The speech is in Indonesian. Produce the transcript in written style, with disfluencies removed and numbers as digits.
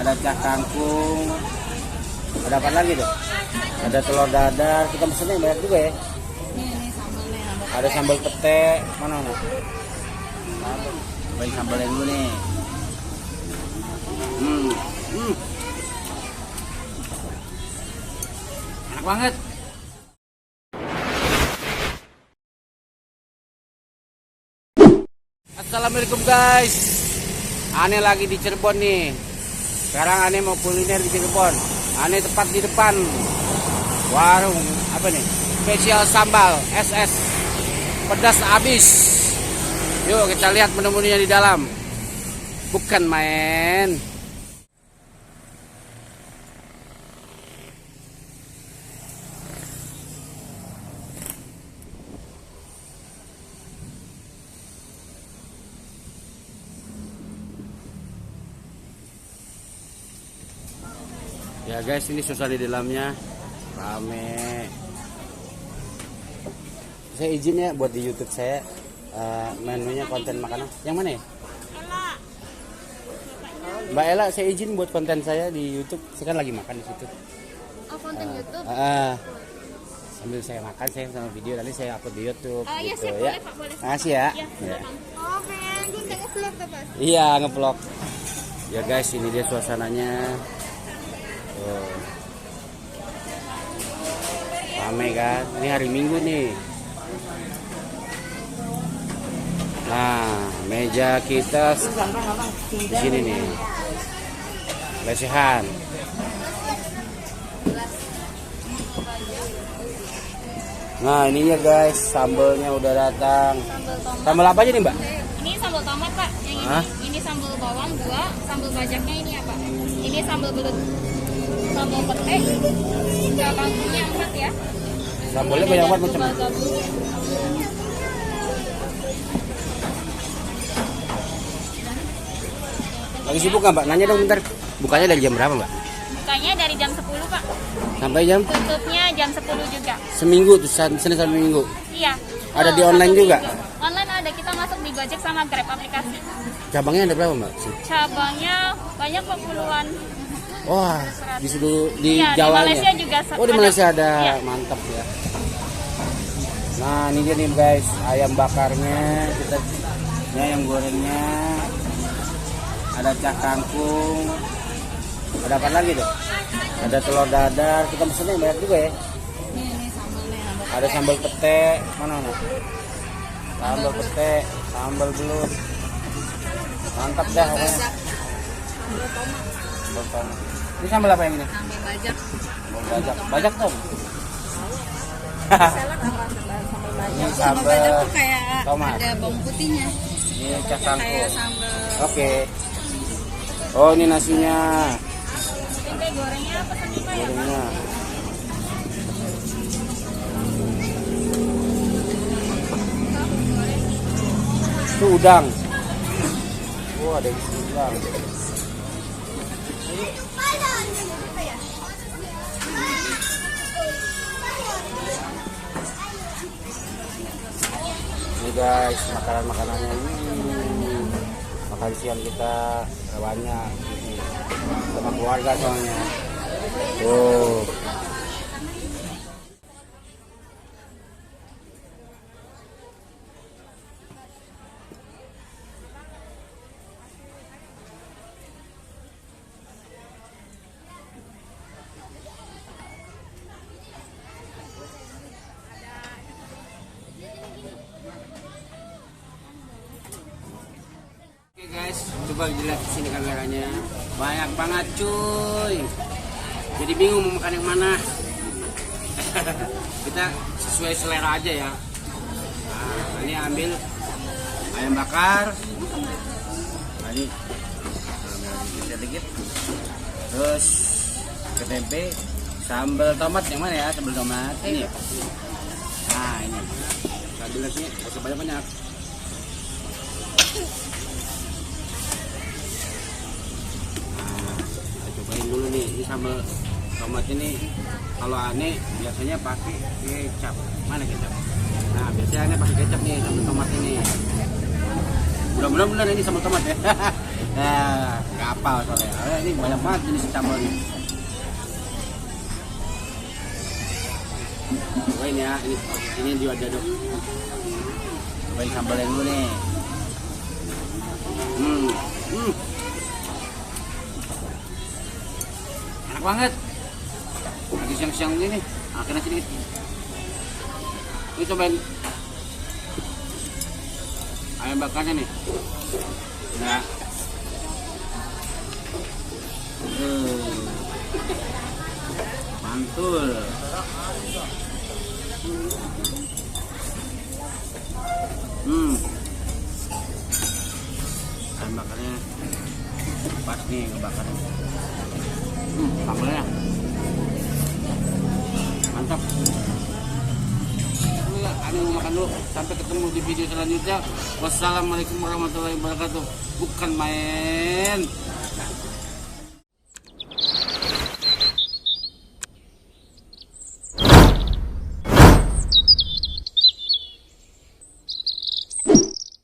ada cah kangkung, ada apa lagi tuh? Ada telur dadar, kita pesennya banyak juga ya. Ini sambalnya. Ada sambal pete, mana? Cobain sambalnya dulu nih. Enak banget. Assalamualaikum guys. Ane lagi di Cirebon nih. Sekarang Ane mau kuliner di Cirebon. Ane tepat di depan warung apa nih? Spesial sambal SS. Pedas abis. Yuk kita lihat menu-menunya di dalam. Bukan main. Ya guys, ini suasana di dalamnya rame. Saya izin ya buat di YouTube saya menunya konten makanan. Yang mana ya? Mbak Ella, saya izin buat konten saya di YouTube. Saya kan lagi makan di situ. Oh, konten YouTube. Sambil saya makan, saya sama video nanti saya upload di YouTube. Oh iya, gitu, siap, ya. boleh Pak, boleh. Makasih ya. Iya, oh, men, gue nggak nge-vlog tuh, Mas. Iya, nge-vlog. Ya guys, ini dia suasananya. Oh. Rame kan? Ini hari Minggu nih. Nah, meja kita di sini nih. Lesehan. Nah, ini ya guys, sambalnya udah datang. Sambal tomat. Sambal apa aja nih, Mbak? Ini sambal tomat, Pak. Yang ini. Hah? Ini sambal bawang 2, sambal bajaknya ini apa? Ini sambal belut. Sambal pete. Ikan kangkungnya 4 ya. Sambalnya banyak banget macam. Lagi sibuk nggak, Mbak? Nanya dong bentar. Bukanya dari jam berapa, Mbak? Bukanya dari jam 10, Pak. Sampai jam? Tutupnya jam 10 juga. Seminggu tuh, Senin sampai Minggu. Iya. Ada di online juga? Online ada, kita masuk di Gojek sama Grab aplikasi. Cabangnya ada berapa, Mbak? Cabangnya banyak kok, puluhan. Wah, di seluruh di Iya, di Jawa Malaysia juga Oh, di Malaysia ada. Iya. Mantap ya. Nah, ini dia nih guys, ayam bakarnya, kita ayam gorengnya. Ada cah kangkung. Ada apa lagi tuh? Ada telur dadar, kita pesennya banyak juga ya. Ini sambalnya. Ada sambal pete, mana? Sambal pete, sambal belut. Mantap dah pokoknya. Sambal tomat. Ini sambal apa yang ini? Sambal bajak. Sambal bajak. Bajak dong. Salad apa? Sambal bajak. Ini Sambal sambal bajak tuh kayak tomat. ada bawang putihnya. Ini cah Kayak kangkung. sambal. Oke. Oh, ini nasinya. Tempe gorengnya apa tadi, Pak ya? Gorengnya. Itu udang. Oh, ada isi udang. Ini guys, makanan-makanannya ini. Makan siang kita banyak ini. Sama keluarga soalnya. Tuh. Oke guys, coba dilihat di sini kameranya. Banyak banget cuy. Jadi bingung mau makan yang mana. Kita sesuai selera aja ya. Nah, ini ambil ayam bakar. Nah, ini dikit. Terus ke tempe, sambal tomat yang mana ya? Sambal tomat ini ya. Nah, ini. Sambil nasi, usah banyak-banyak. Cobain dulu nih, ini sambal tomat ini kalau aneh biasanya pakai kecap. Mana kecap? Nah, biasanya aneh pakai kecap nih sambal tomat ini. Mudah-mudahan benar ini sambal tomat ya. Nah, kapal soalnya. Ini banyak banget jenis sambalnya. Cobain ya, ini diaduk. Cobain sambalnya dulu nih. Enak banget. Lagi siang-siang ini, akhirnya sedikit. Ini cobain ayam bakarnya nih. Nah. Mantul. Ayam bakarnya pas nih ngebakarnya. Sambalnya mantap. Ini mau makan dulu. Sampai ketemu di video selanjutnya. Wassalamualaikum warahmatullahi wabarakatuh. Bukan main.